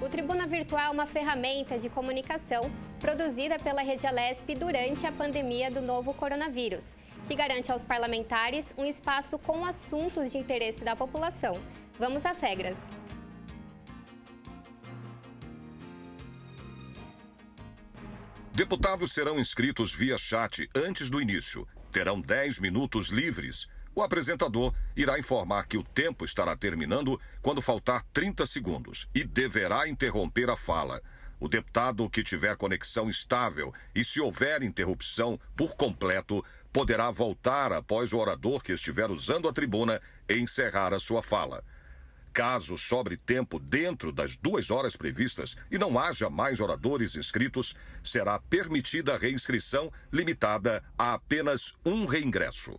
O Tribuna Virtual é uma ferramenta de comunicação produzida pela Rede Alesp durante a pandemia do novo coronavírus, que garante aos parlamentares um espaço com assuntos de interesse da população. Vamos às regras. Deputados serão inscritos via chat antes do início. Terão 10 minutos livres. O apresentador irá informar que o tempo estará terminando quando faltar 30 segundos e deverá interromper a fala. O deputado que tiver conexão estável e se houver interrupção por completo, poderá voltar após o orador que estiver usando a tribuna e encerrar a sua fala. Caso sobre tempo dentro das 2 horas previstas e não haja mais oradores inscritos, será permitida a reinscrição limitada a apenas um reingresso.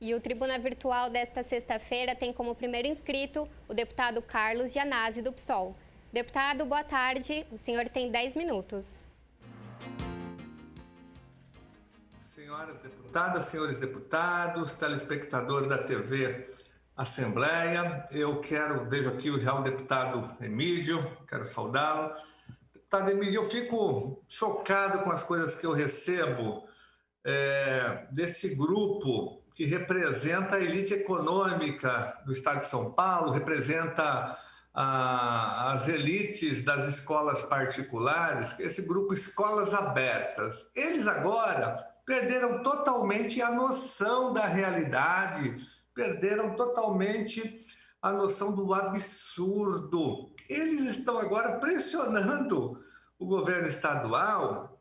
E o Tribuna Virtual desta sexta-feira tem como primeiro inscrito o deputado Carlos Gianazzi, do PSOL. Deputado, boa tarde. O senhor tem 10 minutos. Senhoras deputadas, senhores deputados, telespectador da TV Assembleia, vejo aqui já o deputado Emídio, quero saudá-lo. Deputado Emídio, eu fico chocado com as coisas que eu recebo desse grupo que representa a elite econômica do estado de São Paulo, representa as elites das escolas particulares, esse grupo Escolas Abertas. Eles agora perderam totalmente a noção da realidade, perderam totalmente a noção do absurdo. Eles estão agora pressionando o governo estadual,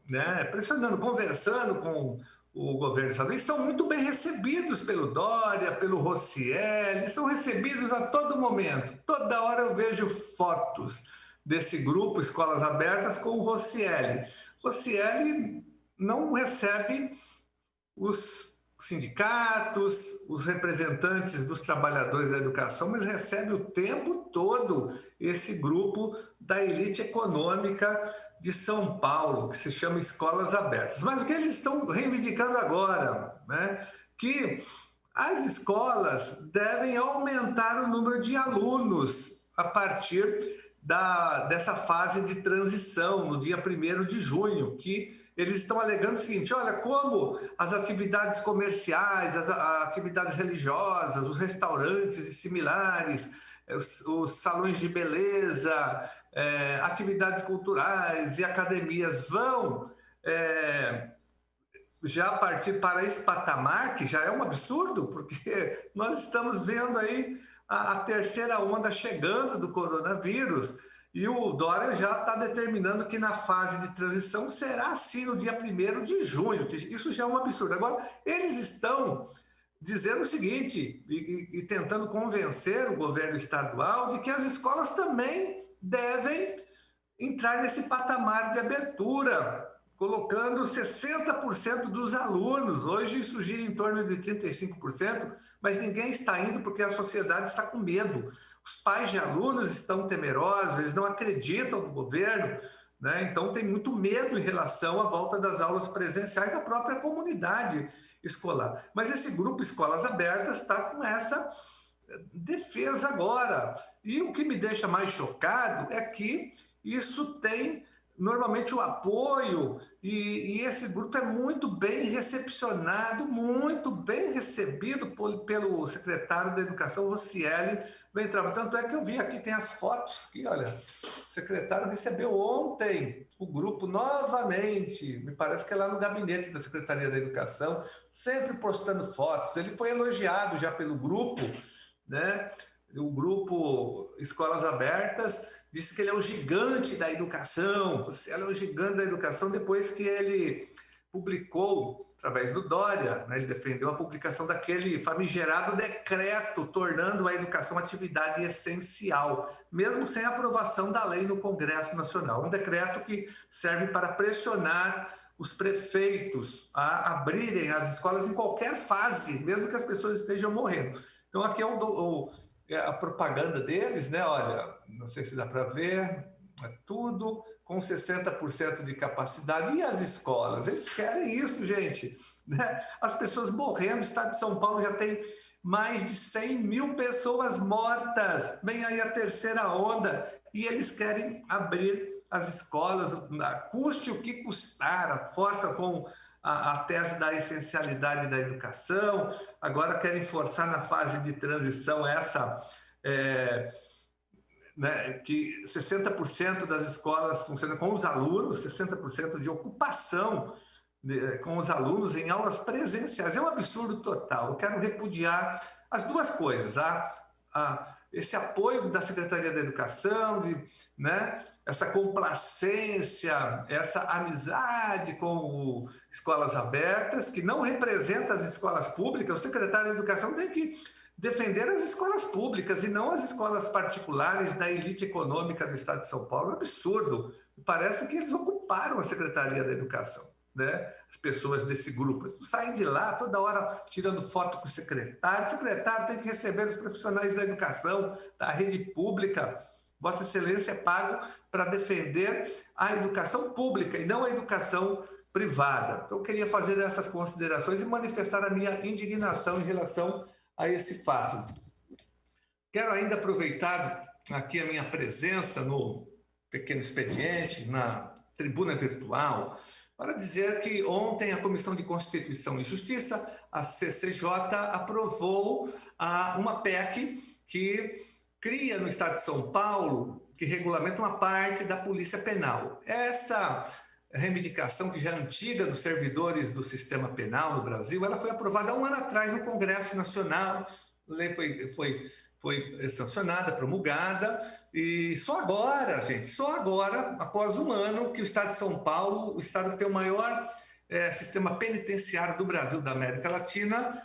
pressionando, conversando com o governo estadual. Eles são muito bem recebidos pelo Dória, pelo Rossielli, são recebidos a todo momento. Toda hora eu vejo fotos desse grupo Escolas Abertas com o Rossielli. Rossielli não recebe os sindicatos, os representantes dos trabalhadores da educação, mas recebe o tempo todo esse grupo da elite econômica de São Paulo, que se chama Escolas Abertas. Mas o que eles estão reivindicando agora, que as escolas devem aumentar o número de alunos a partir dessa fase de transição, no dia 1º de junho, que eles estão alegando o seguinte: olha, como as atividades comerciais, as atividades religiosas, os restaurantes e similares, os salões de beleza, atividades culturais e academias vão já partir para esse patamar, que já é um absurdo, porque nós estamos vendo aí a terceira onda chegando do coronavírus, e o Dória já está determinando que na fase de transição será assim no dia 1º de junho, que isso já é um absurdo. Agora, eles estão dizendo o seguinte, e tentando convencer o governo estadual de que as escolas também devem entrar nesse patamar de abertura, colocando 60% dos alunos. Hoje isso gira em torno de 35%, mas ninguém está indo porque a sociedade está com medo. Os pais de alunos estão temerosos, eles não acreditam no governo, então tem muito medo em relação à volta das aulas presenciais da própria comunidade escolar. Mas esse grupo Escolas Abertas está com essa defesa agora. E o que me deixa mais chocado é que isso tem normalmente o apoio, e esse grupo é muito bem recepcionado, muito bem recebido pelo secretário da Educação, Rossielli. Tanto é que eu vi aqui, tem as fotos, que olha, o secretário recebeu ontem o grupo novamente, me parece que é lá no gabinete da Secretaria da Educação, sempre postando fotos. Ele foi elogiado já pelo grupo, o grupo Escolas Abertas, disse que ele é o gigante da educação. Ele é o gigante da educação depois que ele publicou, através do Dória, ele defendeu a publicação daquele famigerado decreto tornando a educação atividade essencial, mesmo sem aprovação da lei no Congresso Nacional. Um decreto que serve para pressionar os prefeitos a abrirem as escolas em qualquer fase, mesmo que as pessoas estejam morrendo. Então aqui é a propaganda deles, olha, não sei se dá para ver, é tudo com 60% de capacidade. E as escolas? Eles querem isso, gente, As pessoas morrendo, o estado de São Paulo já tem mais de 100 mil pessoas mortas. Vem aí a terceira onda. e eles querem abrir as escolas, custe o que custar, força com a tese da essencialidade da educação, agora querem forçar na fase de transição né, que 60% das escolas funcionam com os alunos, 60% de ocupação com os alunos em aulas presenciais. É um absurdo total. Eu quero repudiar as duas coisas, esse apoio da Secretaria da Educação, né, essa complacência, essa amizade com escolas abertas, que não representa as escolas públicas. O secretário da Educação tem que defender as escolas públicas e não as escolas particulares da elite econômica do Estado de São Paulo. É um absurdo. Parece que eles ocuparam a Secretaria da Educação, né? As pessoas desse grupo. Eles saem de lá toda hora tirando foto com o secretário. O secretário tem que receber os profissionais da educação, da rede pública. Vossa Excelência é pago para defender a educação pública e não a educação privada. Então, eu queria fazer essas considerações e manifestar a minha indignação em relação a esse fato. Quero ainda aproveitar aqui a minha presença no pequeno expediente, na tribuna virtual, para dizer que ontem a Comissão de Constituição e Justiça, a CCJ, aprovou uma PEC que cria no Estado de São Paulo, que regulamenta uma parte da Polícia Penal. Essa reivindicação, que já é antiga dos servidores do sistema penal no Brasil, ela foi aprovada há um ano atrás no Congresso Nacional, a lei foi sancionada, promulgada, e só agora, gente, só agora, após um ano, que o Estado de São Paulo, o Estado que tem o maior sistema penitenciário do Brasil, da América Latina,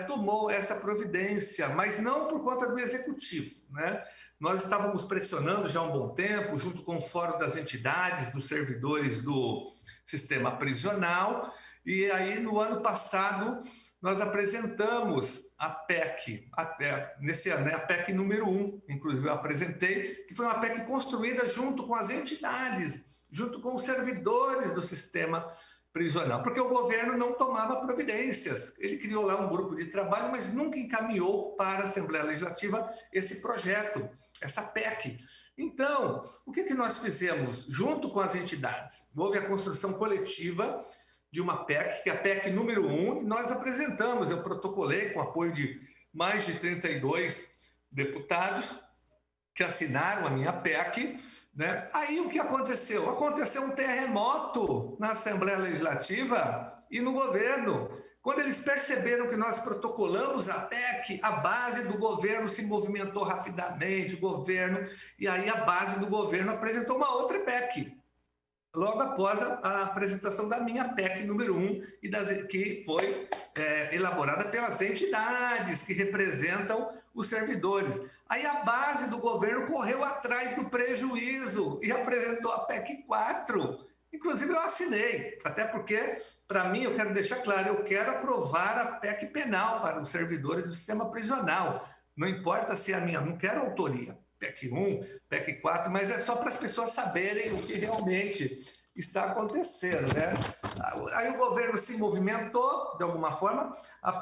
tomou essa providência, mas não por conta do Executivo, né? Nós estávamos pressionando já há um bom tempo, junto com o Fórum das Entidades, dos servidores do sistema prisional, e aí no ano passado nós apresentamos a PEC, nesse ano, a PEC número 1, inclusive eu apresentei, que foi uma PEC construída junto com as entidades, junto com os servidores do sistema prisional, porque o governo não tomava providências. Ele criou lá um grupo de trabalho, mas nunca encaminhou para a Assembleia Legislativa esse projeto, essa PEC. Então, o que nós fizemos junto com as entidades? Houve a construção coletiva de uma PEC, que é a PEC número 1, e nós apresentamos, eu protocolei com apoio de mais de 32 deputados que assinaram a minha PEC, né? Aí o que aconteceu? Aconteceu um terremoto na Assembleia Legislativa e no governo. Quando eles perceberam que nós protocolamos a PEC, a base do governo se movimentou rapidamente, e aí a base do governo apresentou uma outra PEC, logo após a apresentação da minha PEC número 1, que foi elaborada pelas entidades que representam os servidores. Aí a base do governo correu atrás do prejuízo e apresentou a PEC 4. Inclusive eu assinei, até porque, para mim, eu quero deixar claro, eu quero aprovar a PEC penal para os servidores do sistema prisional. Não importa se é a minha, não quero autoria. PEC 1, PEC 4, mas é só para as pessoas saberem o que realmente está acontecendo, né? Aí o governo se movimentou, de alguma forma,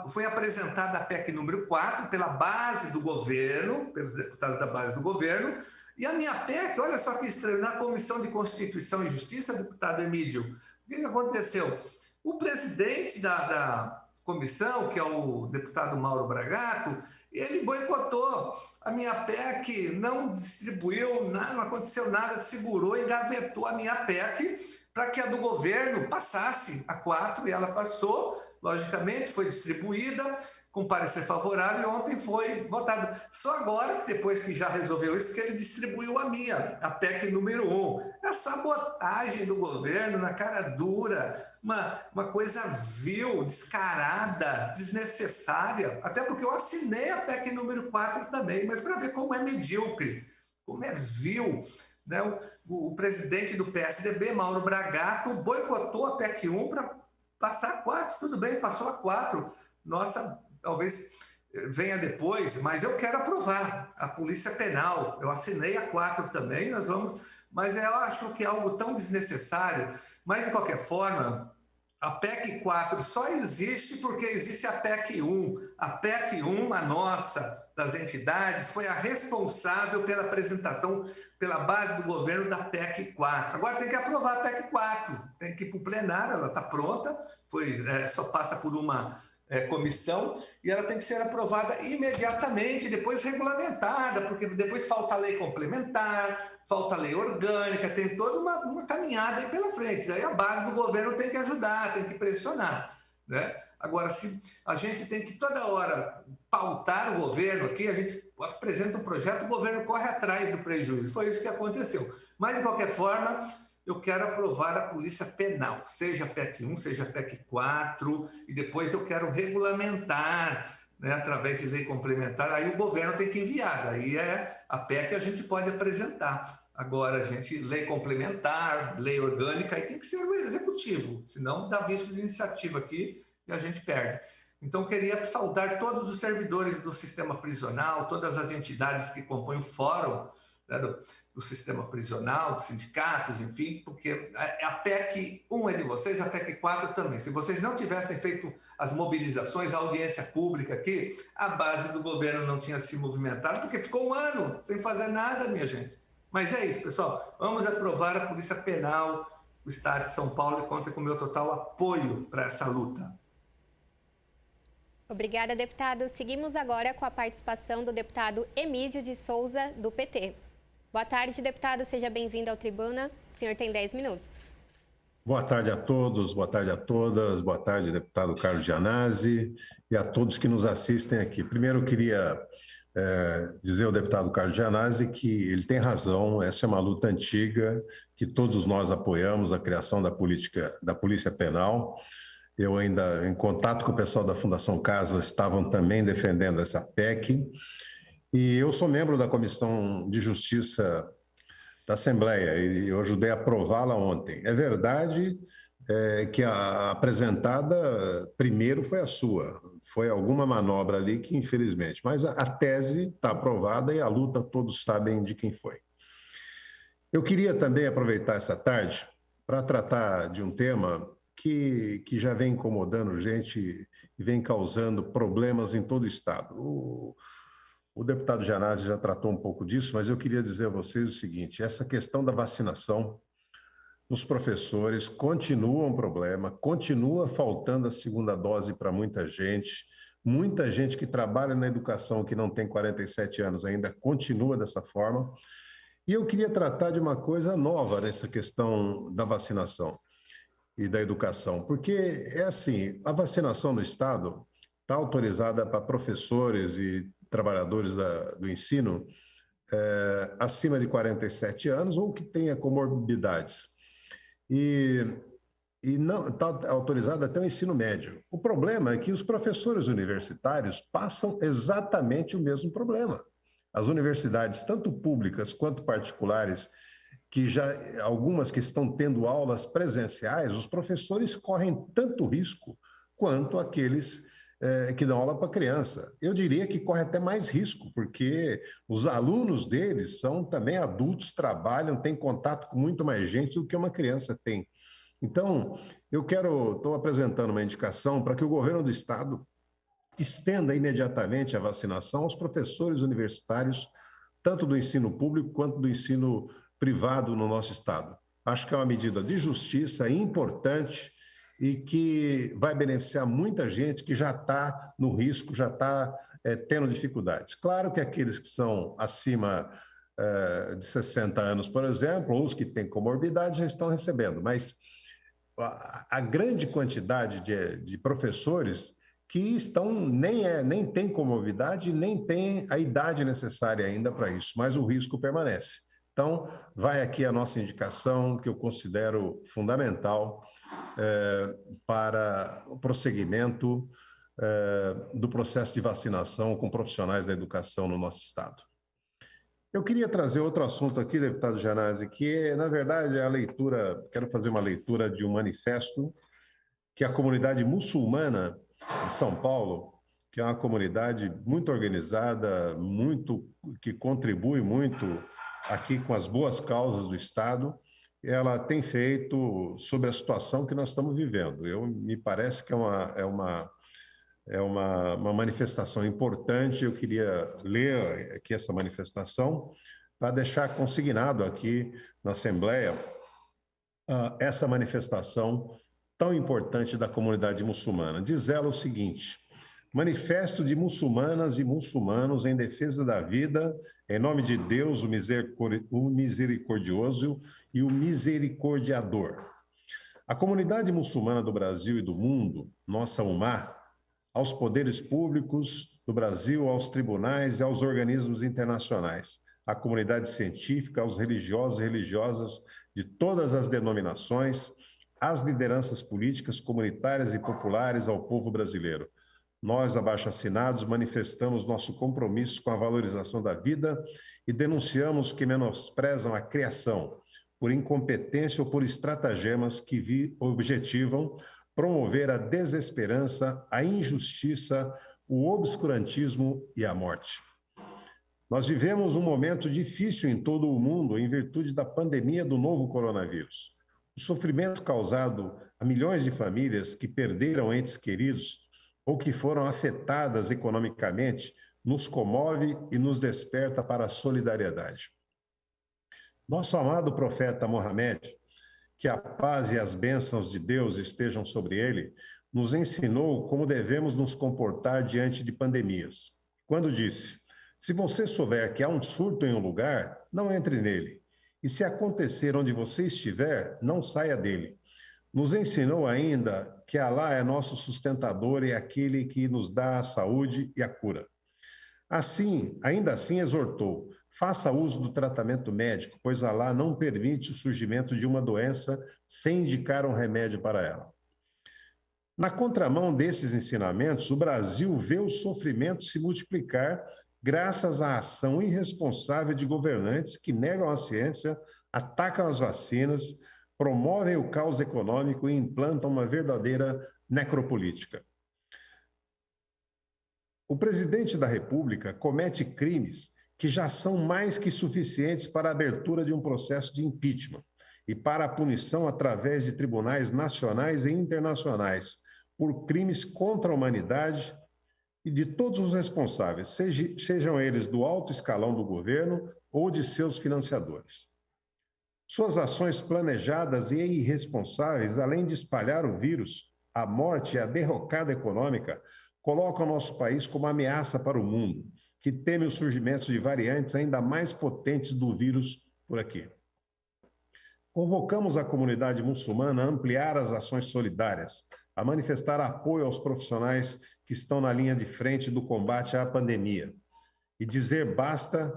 foi apresentada a PEC número 4 pela base do governo, pelos deputados da base do governo, e a minha PEC, olha só que estranho, na Comissão de Constituição e Justiça, deputado Emílio, o que aconteceu? O presidente da comissão, que é o deputado Mauro Bragato, ele boicotou a minha PEC, não distribuiu, não aconteceu nada, segurou, engavetou a minha PEC para que a do governo passasse a 4, e ela passou, logicamente, foi distribuída com parecer favorável, e ontem foi votado. Só agora, depois que já resolveu isso, que ele distribuiu a minha, a PEC número 1. A sabotagem do governo na cara dura, uma coisa vil, descarada, desnecessária, até porque eu assinei a PEC número 4 também, mas para ver como é medíocre, como é vil, né? O presidente do PSDB, Mauro Bragato, boicotou a PEC 1 para passar a 4, tudo bem, passou a 4, nossa, talvez venha depois, mas eu quero aprovar a Polícia Penal, eu assinei a 4 também, nós vamos, mas eu acho que é algo tão desnecessário, mas de qualquer forma, a PEC 4 só existe porque existe a PEC 1. A PEC 1, a nossa, das entidades, foi a responsável pela apresentação pela base do governo da PEC 4. Agora tem que aprovar a PEC 4, tem que ir para o plenário, ela está pronta, só passa por uma comissão e ela tem que ser aprovada imediatamente, depois regulamentada, porque depois falta a lei complementar, falta a lei orgânica, tem toda uma caminhada aí pela frente. Daí a base do governo tem que ajudar, tem que pressionar, né? Agora, se a gente tem que toda hora pautar o governo aqui, a gente apresenta um projeto, o governo corre atrás do prejuízo. Foi isso que aconteceu. Mas, de qualquer forma, eu quero aprovar a polícia penal, seja a PEC 1, seja a PEC 4, e depois eu quero regulamentar, né, através de lei complementar. Aí o governo tem que enviar, aí a PEC a gente pode apresentar. Agora, lei complementar, lei orgânica, aí tem que ser o executivo, senão dá vício de iniciativa aqui e a gente perde. Então, queria saudar todos os servidores do sistema prisional, todas as entidades que compõem o fórum, né, do sistema prisional, dos sindicatos, enfim, porque a PEC 1 é de vocês, a PEC 4 também. Se vocês não tivessem feito as mobilizações, a audiência pública aqui, a base do governo não tinha se movimentado, porque ficou um ano sem fazer nada, minha gente. Mas é isso, pessoal. Vamos aprovar a Polícia Penal do Estado de São Paulo e conta com o meu total apoio para essa luta. Obrigada, deputado. Seguimos agora com a participação do deputado Emídio de Souza, do PT. Boa tarde, deputado. Seja bem-vindo ao Tribuna. O senhor tem 10 minutos. Boa tarde a todos, boa tarde a todas. Boa tarde, deputado Carlos Gianazzi, e a todos que nos assistem aqui. Primeiro, eu queria dizer ao deputado Carlos Gianazzi que ele tem razão, essa é uma luta antiga, que todos nós apoiamos, a criação da Polícia Penal. Eu ainda, em contato com o pessoal da Fundação Casa, estavam também defendendo essa PEC. E eu sou membro da Comissão de Justiça da Assembleia e eu ajudei a aprová-la ontem. É verdade que a apresentada primeiro foi a sua. Foi alguma manobra ali que, infelizmente... Mas a tese está aprovada e a luta todos sabem de quem foi. Eu queria também aproveitar essa tarde para tratar de um tema que já vem incomodando gente e vem causando problemas em todo o Estado. O deputado Gianazzi já tratou um pouco disso, mas eu queria dizer a vocês o seguinte, essa questão da vacinação dos professores continua um problema, continua faltando a segunda dose para muita gente que trabalha na educação, que não tem 47 anos ainda, continua dessa forma. E eu queria tratar de uma coisa nova nessa questão da vacinação e da educação, porque é assim, a vacinação no Estado está autorizada para professores e trabalhadores do ensino acima de 47 anos ou que tenha comorbidades. E não está autorizada até o ensino médio. O problema é que os professores universitários passam exatamente o mesmo problema. As universidades, tanto públicas quanto particulares, algumas que estão tendo aulas presenciais, os professores correm tanto risco quanto aqueles que dão aula para criança. Eu diria que corre até mais risco, porque os alunos deles são também adultos, trabalham, têm contato com muito mais gente do que uma criança tem. Então, estou apresentando uma indicação para que o governo do Estado estenda imediatamente a vacinação aos professores universitários, tanto do ensino público quanto do ensino privado no nosso Estado. Acho que é uma medida de justiça importante e que vai beneficiar muita gente que já está no risco, já está tendo dificuldades. Claro que aqueles que são acima de 60 anos, por exemplo, ou os que têm comorbidade já estão recebendo, mas a grande quantidade de professores que nem têm comorbidade, nem têm a idade necessária ainda para isso, mas o risco permanece. Então, vai aqui a nossa indicação, que eu considero fundamental para o prosseguimento do processo de vacinação com profissionais da educação no nosso Estado. Eu queria trazer outro assunto aqui, deputado Gianazzi, que, na verdade, quero fazer uma leitura de um manifesto que a comunidade muçulmana de São Paulo, que é uma comunidade muito organizada, que contribui muito aqui com as boas causas do Estado, ela tem feito sobre a situação que nós estamos vivendo. Me parece que é uma manifestação importante. Eu queria ler aqui essa manifestação para deixar consignado aqui na Assembleia essa manifestação tão importante da comunidade muçulmana. Diz ela o seguinte: manifesto de muçulmanas e muçulmanos em defesa da vida, em nome de Deus, o misericordioso e o misericordiador. A comunidade muçulmana do Brasil e do mundo, nossa Ummah, aos poderes públicos do Brasil, aos tribunais e aos organismos internacionais, à comunidade científica, aos religiosos e religiosas de todas as denominações, às lideranças políticas, comunitárias e populares, ao povo brasileiro. Nós, abaixo-assinados, manifestamos nosso compromisso com a valorização da vida e denunciamos que menosprezam a criação por incompetência ou por estratagemas que objetivam promover a desesperança, a injustiça, o obscurantismo e a morte. Nós vivemos um momento difícil em todo o mundo em virtude da pandemia do novo coronavírus. O sofrimento causado a milhões de famílias que perderam entes queridos ou que foram afetadas economicamente nos comove e nos desperta para a solidariedade. Nosso amado profeta Mohamed, que a paz e as bênçãos de Deus estejam sobre ele, nos ensinou como devemos nos comportar diante de pandemias. Quando disse: se você souber que há um surto em um lugar, não entre nele. E se acontecer onde você estiver, não saia dele. Nos ensinou ainda que Alá é nosso sustentador e aquele que nos dá a saúde e a cura. Ainda assim exortou: faça uso do tratamento médico, pois Alá não permite o surgimento de uma doença sem indicar um remédio para ela. Na contramão desses ensinamentos, o Brasil vê o sofrimento se multiplicar graças à ação irresponsável de governantes que negam a ciência, atacam as vacinas, promovem o caos econômico e implantam uma verdadeira necropolítica. O presidente da República comete crimes que já são mais que suficientes para a abertura de um processo de impeachment e para a punição através de tribunais nacionais e internacionais por crimes contra a humanidade e de todos os responsáveis, sejam eles do alto escalão do governo ou de seus financiadores. Suas ações planejadas e irresponsáveis, além de espalhar o vírus, a morte e a derrocada econômica, colocam nosso país como ameaça para o mundo, que teme o surgimento de variantes ainda mais potentes do vírus por aqui. Convocamos a comunidade muçulmana a ampliar as ações solidárias, a manifestar apoio aos profissionais que estão na linha de frente do combate à pandemia e dizer basta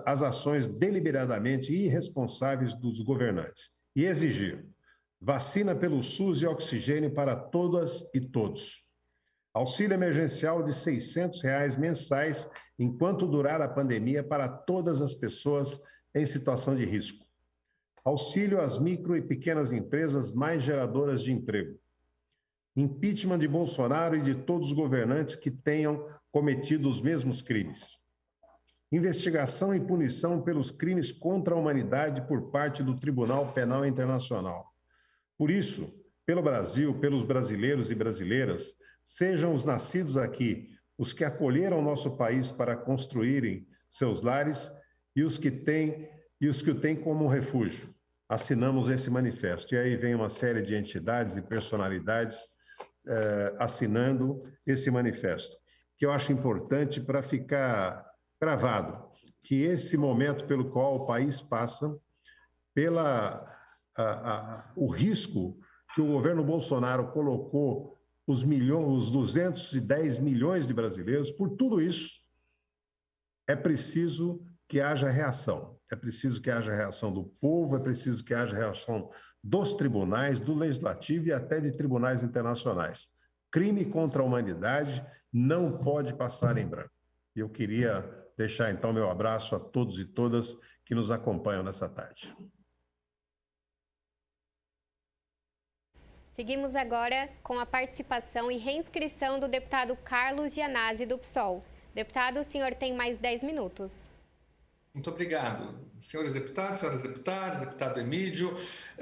às ações deliberadamente irresponsáveis dos governantes e exigir vacina pelo SUS e oxigênio para todas e todos. Auxílio emergencial de R$ 600 mensais enquanto durar a pandemia para todas as pessoas em situação de risco. Auxílio às micro e pequenas empresas mais geradoras de emprego. Impeachment de Bolsonaro e de todos os governantes que tenham cometido os mesmos crimes. Investigação e punição pelos crimes contra a humanidade por parte do Tribunal Penal Internacional. Por isso, pelo Brasil, pelos brasileiros e brasileiras, sejam os nascidos aqui, os que acolheram nosso país para construírem seus lares e os que o têm como refúgio. Assinamos esse manifesto. E aí vem uma série de entidades e personalidades assinando esse manifesto, que eu acho importante para ficar gravado, que esse momento pelo qual o país passa, o risco que o governo Bolsonaro colocou os 210 milhões de brasileiros, por tudo isso, é preciso que haja reação. É preciso que haja reação do povo, é preciso que haja reação dos tribunais, do legislativo e até de tribunais internacionais. Crime contra a humanidade não pode passar em branco. Eu queria deixar, então, meu abraço a todos e todas que nos acompanham nessa tarde. Seguimos agora com a participação e reinscrição do deputado Carlos Gianazzi, do PSOL. Deputado, o senhor tem mais 10 minutos. Muito obrigado. Senhores deputados, senhoras deputadas, deputado Emídio,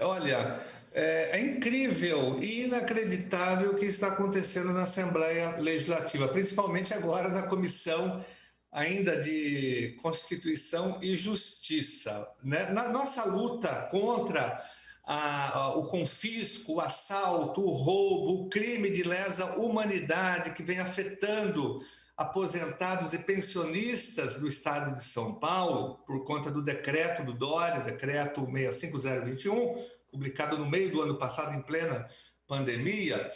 olha, é incrível e inacreditável o que está acontecendo na Assembleia Legislativa, principalmente agora na Comissão ainda de Constituição e Justiça, né? Na nossa luta contra o confisco, o assalto, o roubo, o crime de lesa humanidade que vem afetando aposentados e pensionistas do estado de São Paulo, por conta do decreto do Dória, decreto 65021, publicado no meio do ano passado, em plena pandemia,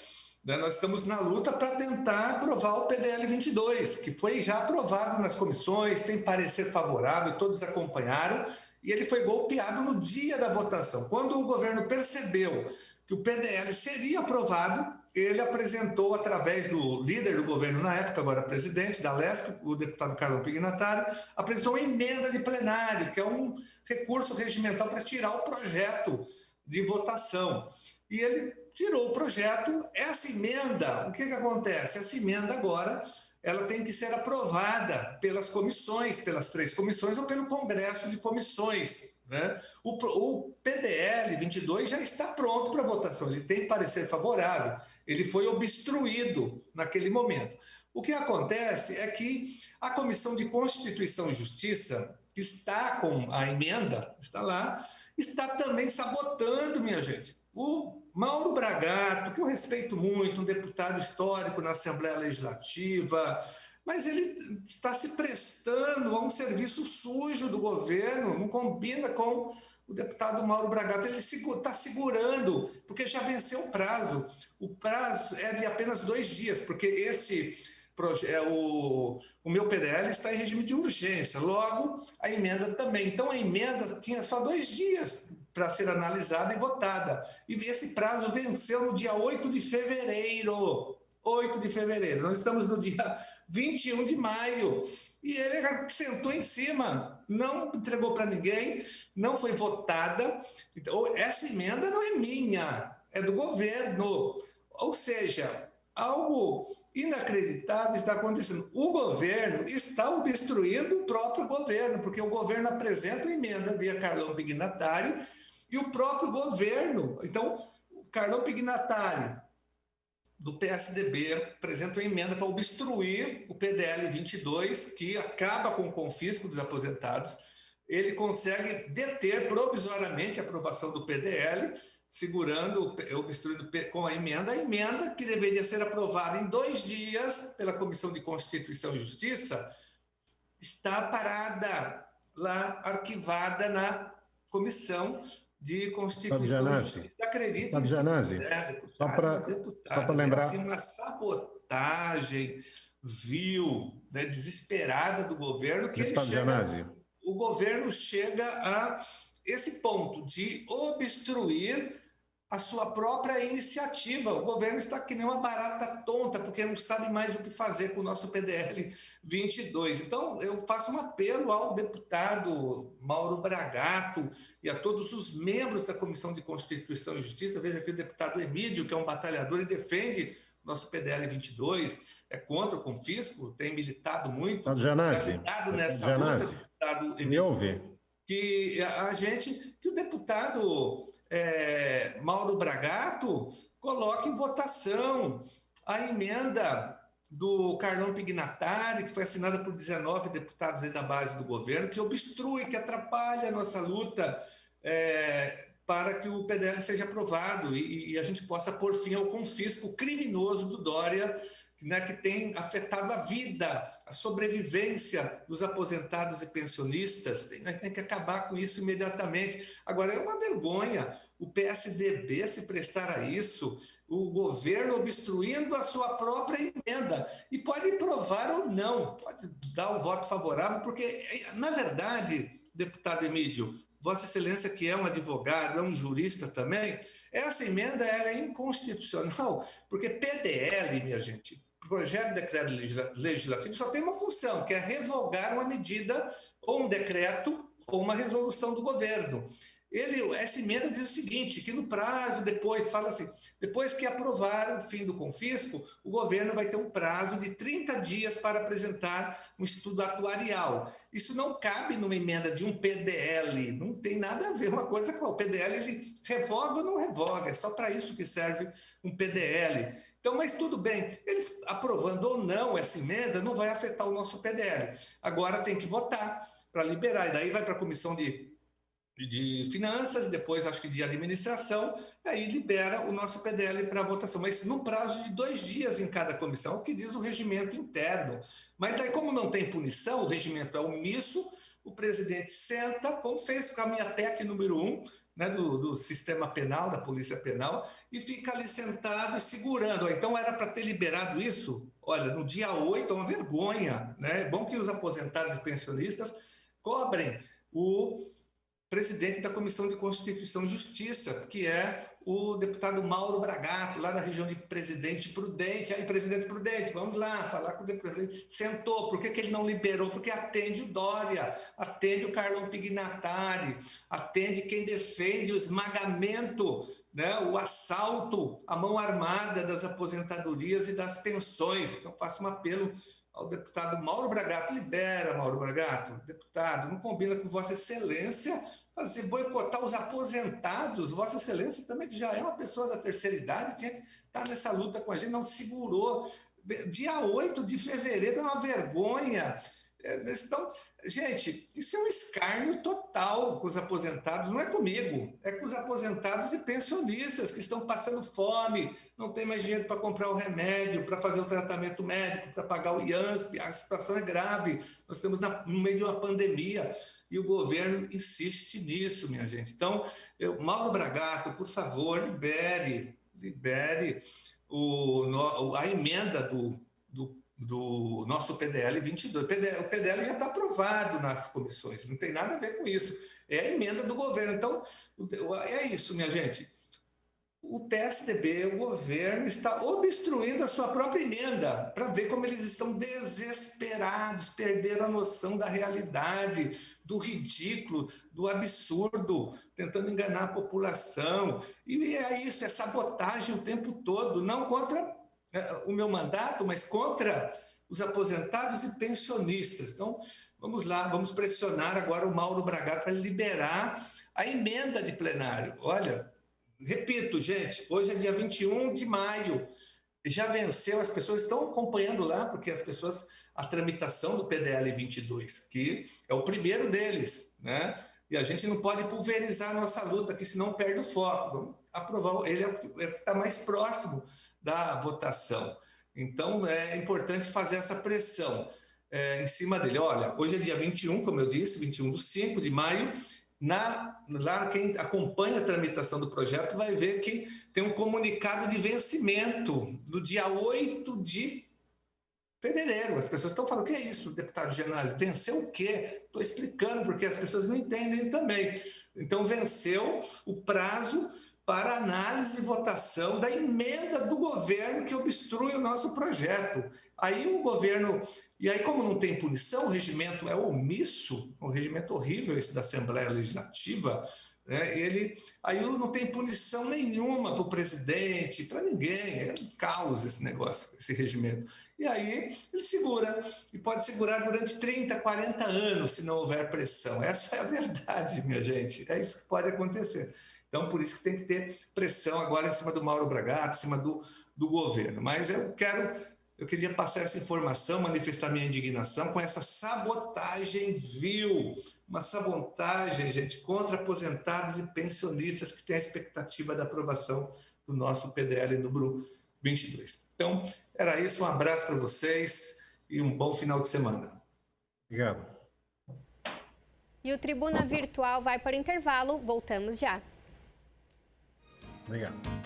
né? Nós estamos na luta para tentar aprovar o PDL 22, que foi já aprovado nas comissões, tem parecer favorável, todos acompanharam, e ele foi golpeado no dia da votação. Quando o governo percebeu que o PDL seria aprovado, ele apresentou, através do líder do governo na época, agora presidente da Lesp, o deputado Carlão Pignatari, apresentou uma emenda de plenário, que é um recurso regimental para tirar o projeto de votação. E ele tirou o projeto. Essa emenda, o que acontece? Essa emenda agora, ela tem que ser aprovada pelas comissões, pelas 3 comissões ou pelo Congresso de Comissões, né? O PDL 22 já está pronto para votação, ele tem parecer favorável, ele foi obstruído naquele momento. O que acontece é que a Comissão de Constituição e Justiça, que está com a emenda, está lá, está também sabotando, minha gente. O Mauro Bragato, que eu respeito muito, um deputado histórico na Assembleia Legislativa, mas ele está se prestando a um serviço sujo do governo, não combina com o deputado Mauro Bragato. Ele está segurando, porque já venceu o prazo. O prazo é de apenas 2 dias, porque o meu PDL está em regime de urgência, logo a emenda também. Então a emenda tinha só 2 dias para ser analisada e votada. E esse prazo venceu no dia 8 de fevereiro. 8 de fevereiro. Nós estamos no dia 21 de maio. E ele sentou em cima, não entregou para ninguém, não foi votada. Então, essa emenda não é minha, é do governo. Ou seja, algo inacreditável está acontecendo. O governo está obstruindo o próprio governo, porque o governo apresenta a emenda via Carlão Pignatari e o próprio governo. Então, o Carlão Pignatari, do PSDB, apresenta uma emenda para obstruir o PDL 22, que acaba com o confisco dos aposentados. Ele consegue deter provisoriamente a aprovação do PDL, segurando, obstruindo com a emenda que deveria ser aprovada em 2 dias pela Comissão de Constituição e Justiça, está parada lá, arquivada na Comissão de Constituição e Justiça. Acredita nisso, só para lembrar. É assim, uma sabotagem vil, né, desesperada do governo, que o governo chega a esse ponto de obstruir a sua própria iniciativa. O governo está que nem uma barata tonta, porque não sabe mais o que fazer com o nosso PDL 22. Então, eu faço um apelo ao deputado Mauro Bragato e a todos os membros da Comissão de Constituição e Justiça. Veja aqui o deputado Emídio, que é um batalhador e defende nosso PDL 22, é contra o confisco, tem militado muito, ajudado nessa luta, deputado Emídio, que o deputado Mauro Bragato coloque em votação a emenda do Carlão Pignatari, que foi assinada por 19 deputados da base do governo, que obstrui, que atrapalha a nossa luta para que o PDL seja aprovado e a gente possa pôr fim ao confisco criminoso do Dória, né, que tem afetado a vida, a sobrevivência dos aposentados e pensionistas. Tem que acabar com isso imediatamente. Agora, é uma vergonha o PSDB se prestar a isso, o governo obstruindo a sua própria emenda. E pode provar ou não, pode dar o voto favorável, porque, na verdade, deputado Emídio, Vossa Excelência, que é um advogado, é um jurista também, essa emenda é inconstitucional, porque PDL, minha gente, projeto de decreto legislativo, só tem uma função, que é revogar uma medida, ou um decreto, ou uma resolução do governo. Essa emenda diz o seguinte, que no prazo, depois, fala assim, depois que aprovar o fim do confisco, o governo vai ter um prazo de 30 dias para apresentar um estudo atuarial. Isso não cabe numa emenda de um PDL, não tem nada a ver uma coisa com o PDL, ele revoga ou não revoga, é só para isso que serve um PDL. Então, mas tudo bem, eles aprovando ou não essa emenda, não vai afetar o nosso PDL. Agora tem que votar para liberar, e daí vai para a comissão de finanças, depois acho que de administração, aí libera o nosso PDL para votação, mas no prazo de 2 dias em cada comissão, o que diz o regimento interno. Mas daí, como não tem punição, o regimento é omisso, o presidente senta, como fez com a minha PEC número 1, né, do sistema penal, da polícia penal, e fica ali sentado e segurando. Então, era para ter liberado isso, olha, no dia 8, é uma vergonha, né? É bom que os aposentados e pensionistas cobrem o presidente da Comissão de Constituição e Justiça, que é o deputado Mauro Bragato, lá da região de Presidente Prudente. Aí, Presidente Prudente, vamos lá, falar com o deputado. Sentou, por que ele não liberou? Porque atende o Dória, atende o Carlão Pignatari, atende quem defende o esmagamento, né, o assalto à mão armada das aposentadorias e das pensões. Então, faço um apelo ao deputado Mauro Bragato. Libera, Mauro Bragato, deputado, não combina com Vossa Excelência fazer boicotar os aposentados. Vossa Excelência também, que já é uma pessoa da terceira idade, tinha que estar nessa luta com a gente, não segurou. Dia 8 de fevereiro é uma vergonha. Então, gente, isso é um escárnio total com os aposentados, não é comigo, é com os aposentados e pensionistas que estão passando fome, não tem mais dinheiro para comprar o remédio, para fazer o tratamento médico, para pagar o IANSP, a situação é grave, nós estamos no meio de uma pandemia e o governo insiste nisso, minha gente. Então, Mauro Bragato, por favor, libere a emenda do nosso PDL 22. O PDL já está aprovado nas comissões, não tem nada a ver com isso. É a emenda do governo. Então, é isso, minha gente. O PSDB, o governo, está obstruindo a sua própria emenda, para ver como eles estão desesperados, perderam a noção da realidade, do ridículo, do absurdo, tentando enganar a população. E é isso, é sabotagem o tempo todo, não contra o meu mandato, mas contra os aposentados e pensionistas. Então, vamos lá, vamos pressionar agora o Mauro Bragato para liberar a emenda de plenário. Olha, repito, gente, hoje é dia 21 de maio, já venceu, as pessoas estão acompanhando lá, porque a tramitação do PDL 22, que é o primeiro deles, né? E a gente não pode pulverizar a nossa luta, que senão perde o foco. Vamos aprovar, ele é o que está mais próximo da votação. Então, é importante fazer essa pressão em cima dele. Olha, hoje é dia 21, como eu disse, 21/5 de maio. Lá, quem acompanha a tramitação do projeto vai ver que tem um comunicado de vencimento do dia 8 de fevereiro. As pessoas estão falando, o que é isso, deputado Gianazzi? Venceu o quê? Estou explicando, porque as pessoas não entendem também. Então, venceu o prazo para análise e votação da emenda do governo que obstrui o nosso projeto. Aí o governo... E aí, como não tem punição, o regimento é omisso, um regimento horrível esse da Assembleia Legislativa, né? Aí não tem punição nenhuma para o presidente, para ninguém, é um caos esse negócio, esse regimento. E aí ele segura, e pode segurar durante 30, 40 anos, se não houver pressão. Essa é a verdade, minha gente, é isso que pode acontecer. Então, por isso que tem que ter pressão agora em cima do Mauro Bragato, em cima do governo. Mas eu queria passar essa informação, manifestar minha indignação com essa sabotagem vil, uma sabotagem, gente, contra aposentados e pensionistas que têm a expectativa da aprovação do nosso PDL número 22. Então, era isso, um abraço para vocês e um bom final de semana. Obrigado. E o Tribuna Virtual vai para o intervalo, voltamos já. Obrigado.